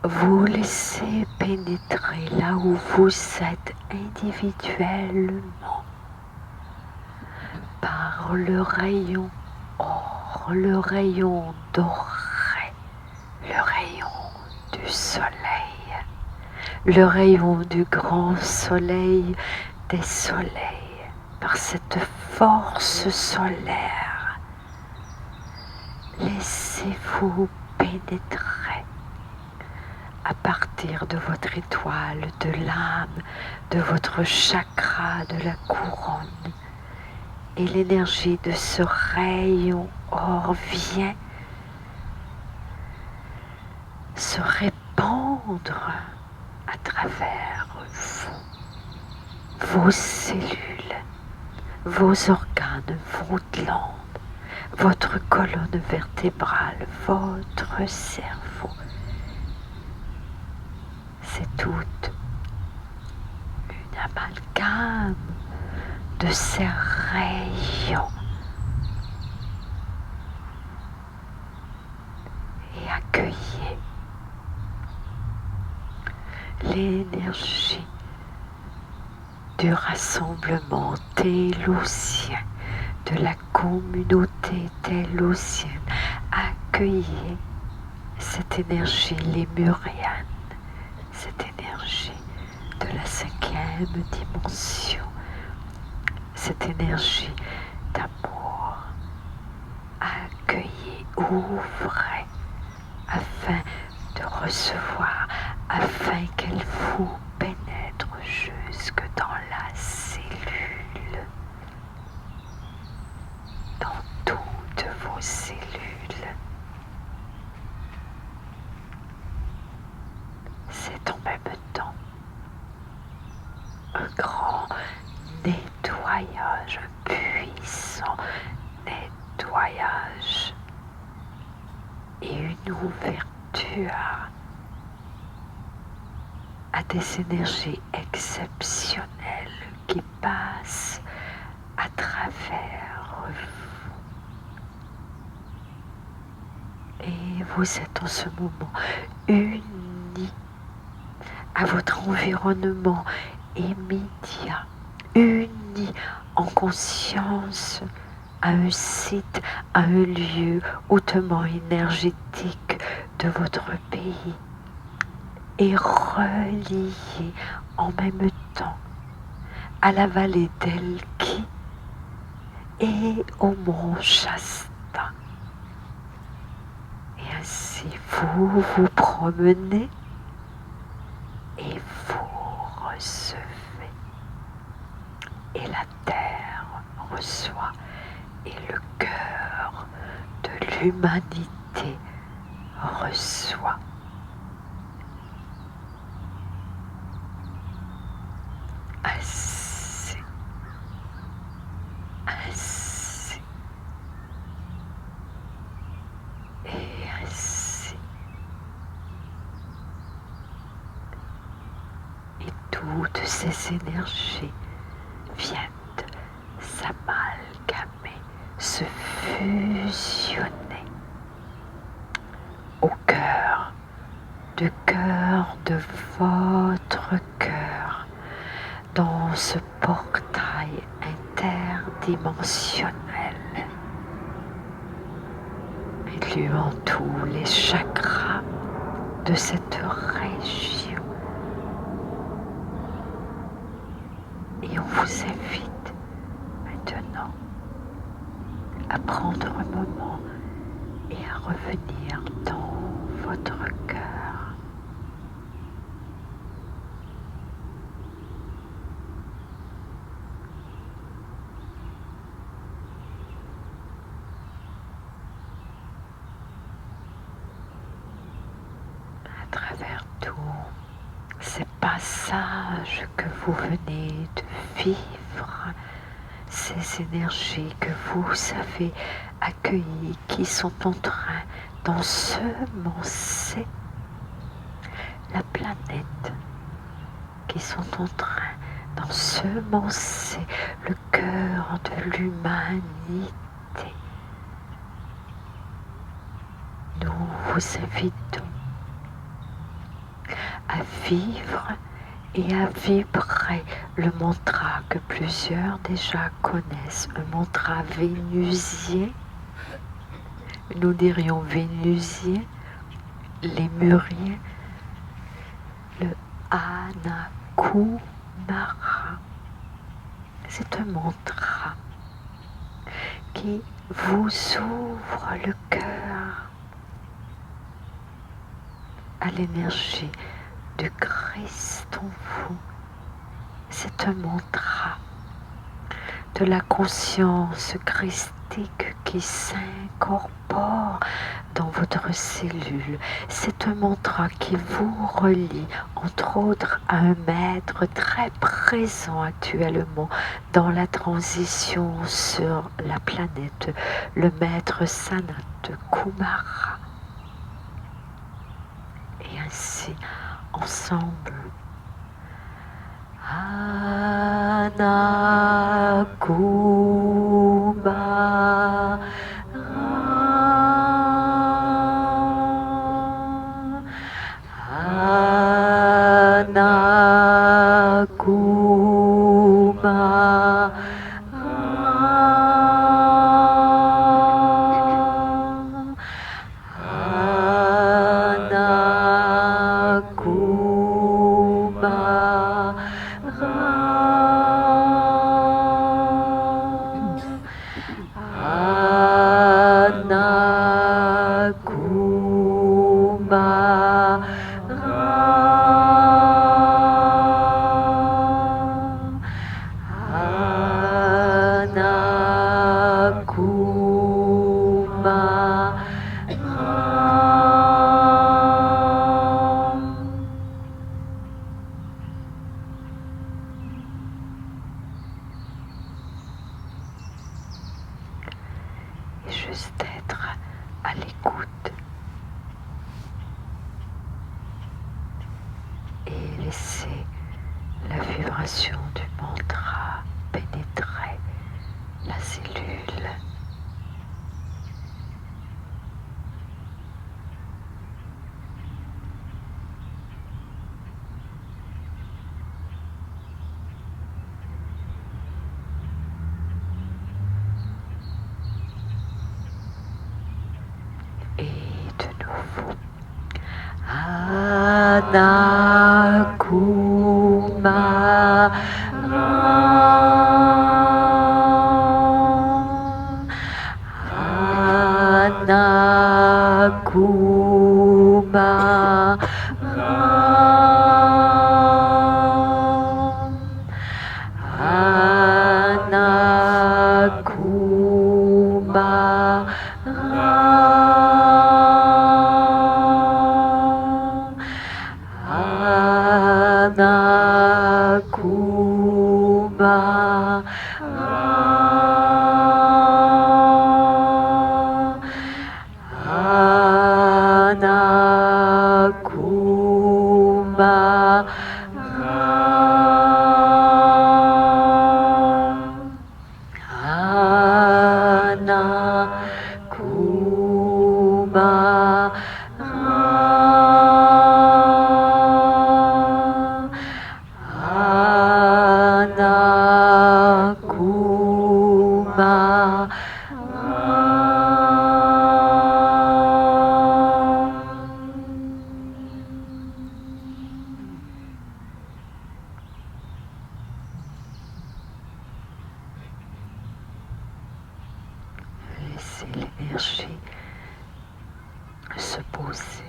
vous laisser pénétrer là où vous êtes individuellement par le rayon or, le rayon doré, le rayon du soleil, le rayon du grand soleil des soleils, par cette force solaire. Laissez-vous pénétrer à partir de votre étoile, de l'âme, de votre chakra, de la couronne. Et l'énergie de ce rayon or vient se répandre à travers vous, vos cellules, vos organes, vos glandes, votre colonne vertébrale, votre cerveau. C'est toute une amalgame de ces rayons. Et accueillez l'énergie du rassemblement télosien, de la communauté télosienne. Accueillez cette énergie lémurienne, cette énergie de la 5e dimension, cette énergie d'amour. Accueillez, ouvrez, afin de recevoir, afin qu'elle vous pénètre jusque dans la cellule, dans toutes vos cellules. C'est en même temps un grand nettoyage, un puissant nettoyage et une ouverture à des énergies exceptionnelles qui passent à travers vous. Et vous êtes en ce moment unis à votre environnement immédiat, unis en conscience à un site, à un lieu hautement énergétique de votre pays et reliés en même temps à la vallée d'Elki et au mont Shasta. Et ainsi vous vous promenez et vous recevez. Et la terre reçoit et le cœur de l'humanité reçoit. Ainsi, ainsi, et ainsi. Et toutes ces énergies viennent s'amalgamer, se fusionner au cœur de votre cœur, dans ce portail interdimensionnel, incluant tous les chakras de cette région. Et on vous invite maintenant à prendre un moment et à revenir dans votre cœur. À travers tous ces passages que vous venez de vivre, ces énergies que vous avez accueillies, qui sont en train d'ensemencer la planète, qui sont en train d'ensemencer le cœur de l'humanité. Nous vous invitons à vivre et à vibrer le mantra que plusieurs déjà connaissent, un mantra vénusien. Nous dirions vénusien, lémurien, le Anakumara. C'est un mantra qui vous ouvre le cœur à l'énergie du Christ en vous. C'est un mantra de la conscience christique qui s'incorpore dans votre cellule. C'est un mantra qui vous relie, entre autres, à un maître très présent actuellement dans la transition sur la planète, le maître Sanat Kumara. Et ainsi, ensemble, Anakumara, Anakumara, juste être à l'écoute et laisser la vibration du mantra pénétrer la cellule. Et de nouveau, Anakumara, Laissez l'énergie se poser.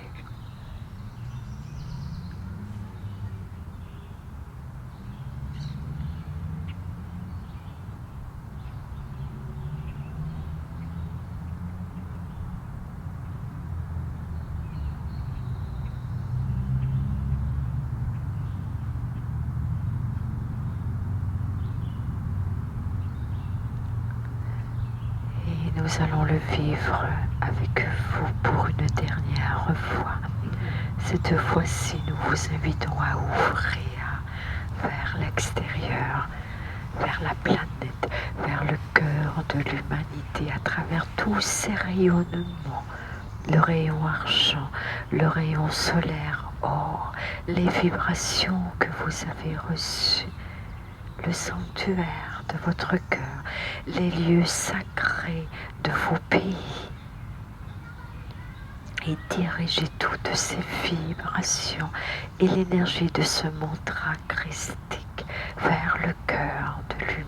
Nous allons le vivre avec vous pour une dernière fois. Cette fois-ci, nous vous invitons à ouvrir vers l'extérieur, vers la planète, vers le cœur de l'humanité, à travers tous ces rayonnements, le rayon argent, le rayon solaire, or, les vibrations que vous avez reçues, le sanctuaire de votre cœur, les lieux sacrés de vos pays, et dirigez toutes ces vibrations et l'énergie de ce mantra christique vers le cœur de l'humanité.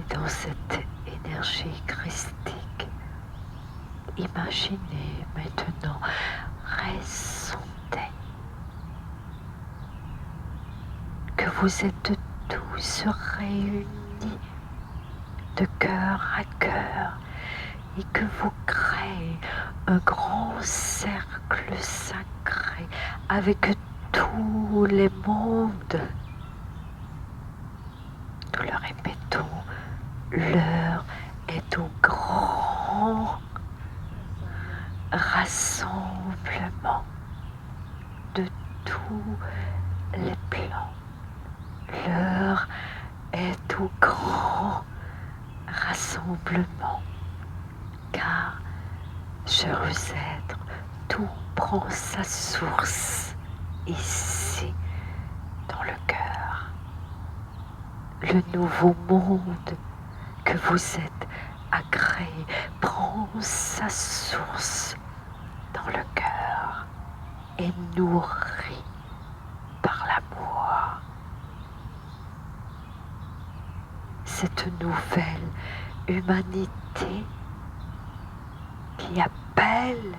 Dans cette énergie christique, imaginez maintenant, ressentez que vous êtes tous réunis de cœur à cœur et que vous créez un grand cercle sacré avec tous les mondes. Nous le répétons, l'heure est au grand rassemblement de tous les plans. L'heure est au grand rassemblement, car, chers êtres, tout prend sa source ici, dans le cœur. Le nouveau monde que vous êtes à créer prend sa source dans le cœur et nourri par l'amour. Cette nouvelle humanité qui appelle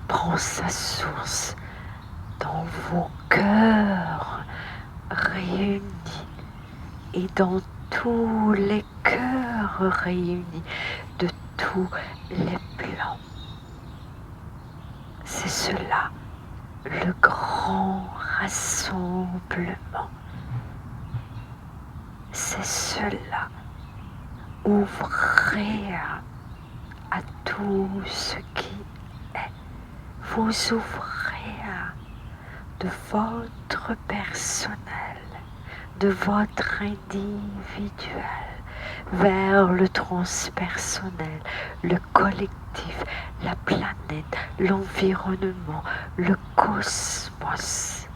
prend sa source dans vos cœurs réunis et dans tous les cœurs réunis de tous les plans. C'est cela, le grand rassemblement. C'est cela, ouvrir à tout ce qui est. Vous ouvrir de votre personnel, de votre individuel, vers le transpersonnel, le collectif, la planète, l'environnement, le cosmos,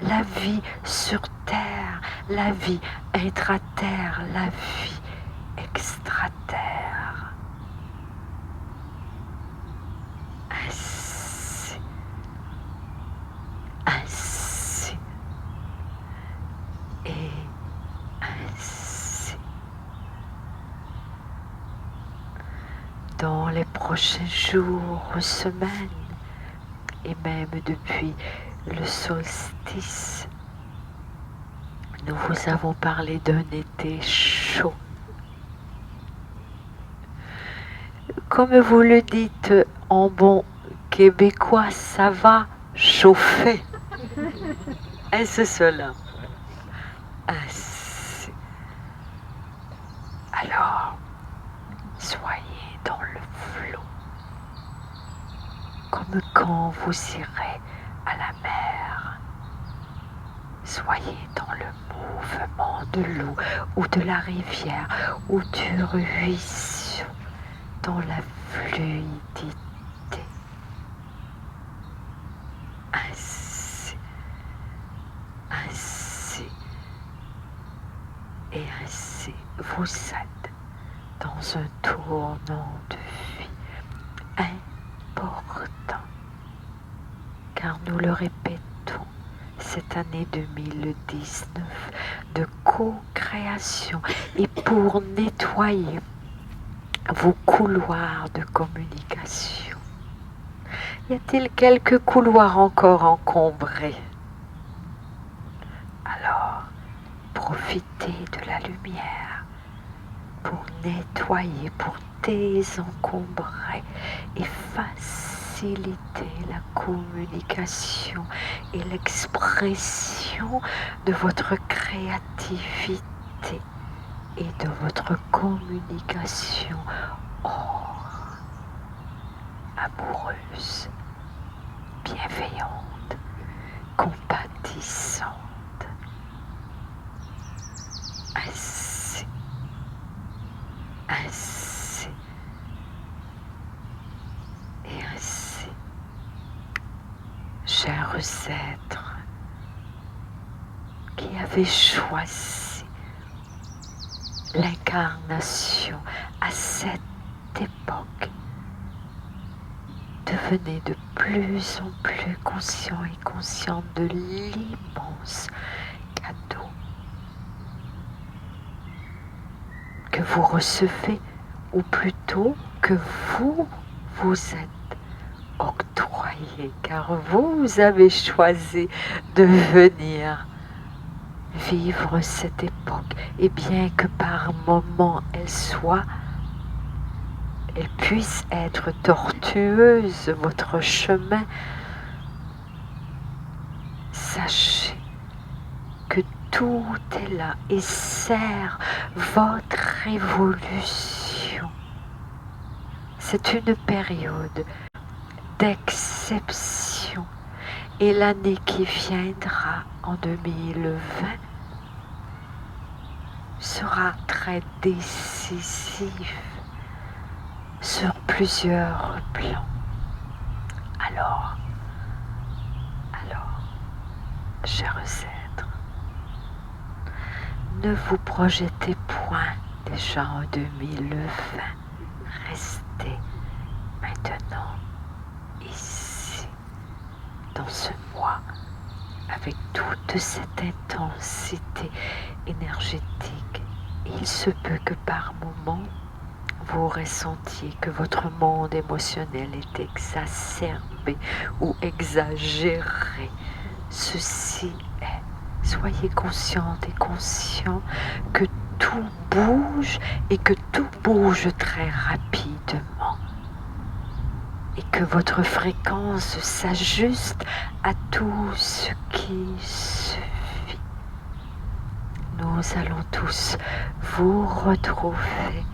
la vie sur Terre, la vie intra-terre, la vie extra-terre. Ainsi, ainsi et ainsi. Dans les prochains jours, semaines, et même depuis le solstice, nous vous avons parlé d'un été chaud. Comme vous le dites en bon québécois, ça va chauffer. Est-ce cela? Ainsi. Alors, soyez dans le flot, comme quand vous irez à la mer. Soyez dans le mouvement de l'eau ou de la rivière ou du ruisseau, dans la fluidité. Ainsi, ainsi et ainsi, vous êtes dans un tournant de vie important, car nous le répétons, cette année 2019 de co-création et pour nettoyer vos couloirs de communication. Y a-t-il quelques couloirs encore encombrés? Alors, profitez de la lumière pour nettoyer, pour désencombrer et faciliter la communication et l'expression de votre créativité et de votre communication amoureuse, bienveillante, compatissante. Ainsi, ainsi et ainsi. Chers êtres qui avez choisi l'incarnation à cette époque, devenez de plus en plus conscients et conscientes de l'immense cadeau que vous recevez, ou plutôt que vous vous êtes octroyé, car vous avez choisi de venir vivre cette époque, et bien que par moments elle puisse être tortueuse, votre chemin, sachez que tout est là et sert votre évolution. C'est une période d'exception, et l'année qui viendra en 2020 sera très décisive sur plusieurs plans. Alors, chers êtres, ne vous projetez point déjà en 2020. Restez maintenant ici, dans ce mois, avec toute cette intensité énergétique. Il se peut que par moments, vous ressentiez que votre monde émotionnel est exacerbé ou exagéré. Ceci est, soyez consciente et conscient que tout tout bouge et que tout bouge très rapidement. Et que votre fréquence s'ajuste à tout ce qui se vit. Nous allons tous vous retrouver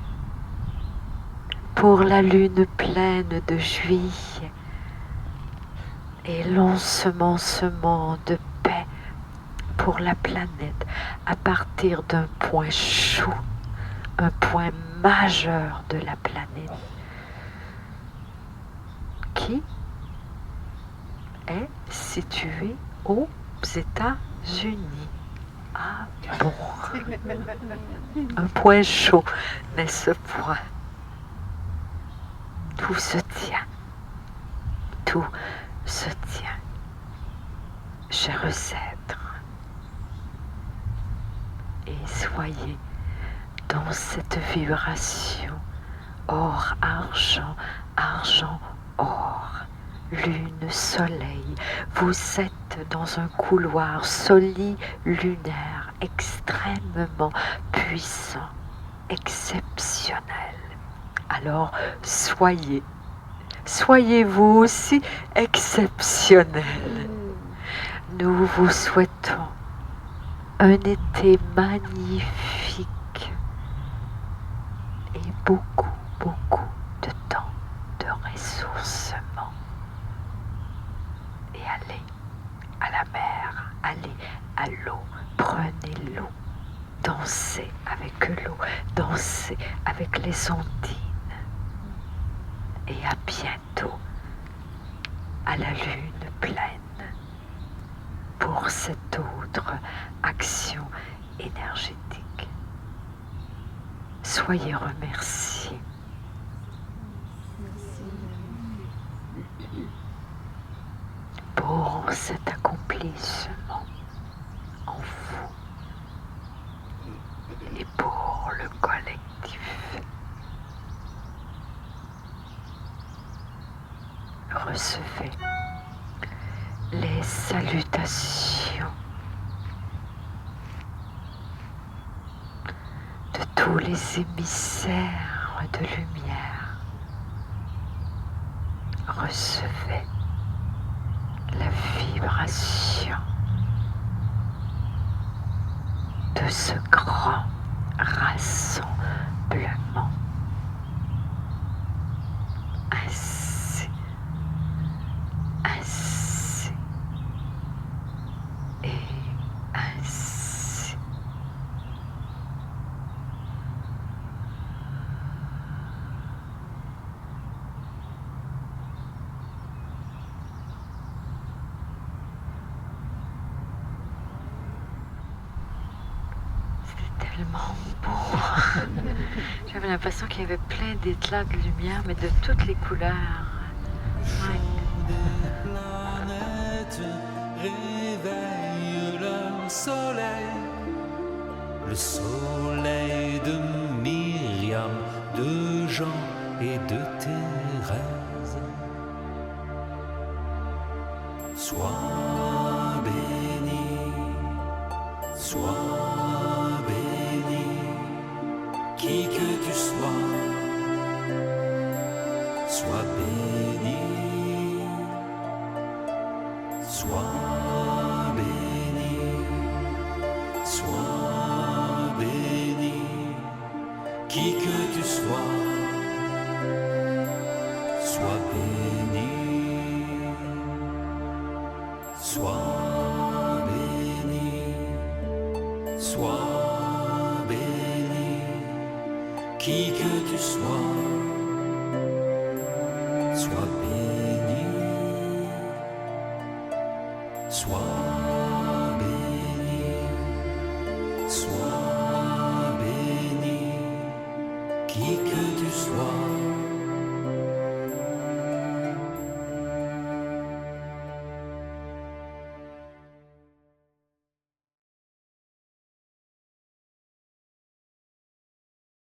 pour la lune pleine de juillet et l'ensemencement de paix pour la planète à partir d'un point chaud, un point majeur de la planète qui est situé aux États-Unis. Ah bon, un point chaud, n'est-ce point? Tout se tient, tout se tient, chers êtres, et soyez dans cette vibration or, argent, argent, or, lune, soleil. Vous êtes dans un couloir soli-lunaire extrêmement puissant, exceptionnel. Alors soyez-vous aussi exceptionnel. Nous vous souhaitons un été magnifique et beaucoup, beaucoup de temps de ressourcement. Et allez à la mer, allez à l'eau, prenez l'eau, dansez avec l'eau, dansez avec les ondines. Et à bientôt à la lune pleine pour cette autre action énergétique. Soyez remerciés. Pour cet accomplissement en vous et pour le collectif. Recevez les salutations de tous les émissaires de lumière. Recevez la vibration de ce grand rassemblement. Ainsi, et ainsi. Tellement beau. J'avais l'impression qu'il y avait plein d'éclats de lumière, mais de toutes les couleurs. Ouais. Des planètes réveillent le soleil de Myriam, de Jean et de Thérèse. Sois béni, sois béni, qui que tu sois, sois béni, sois béni, sois béni, qui que tu sois.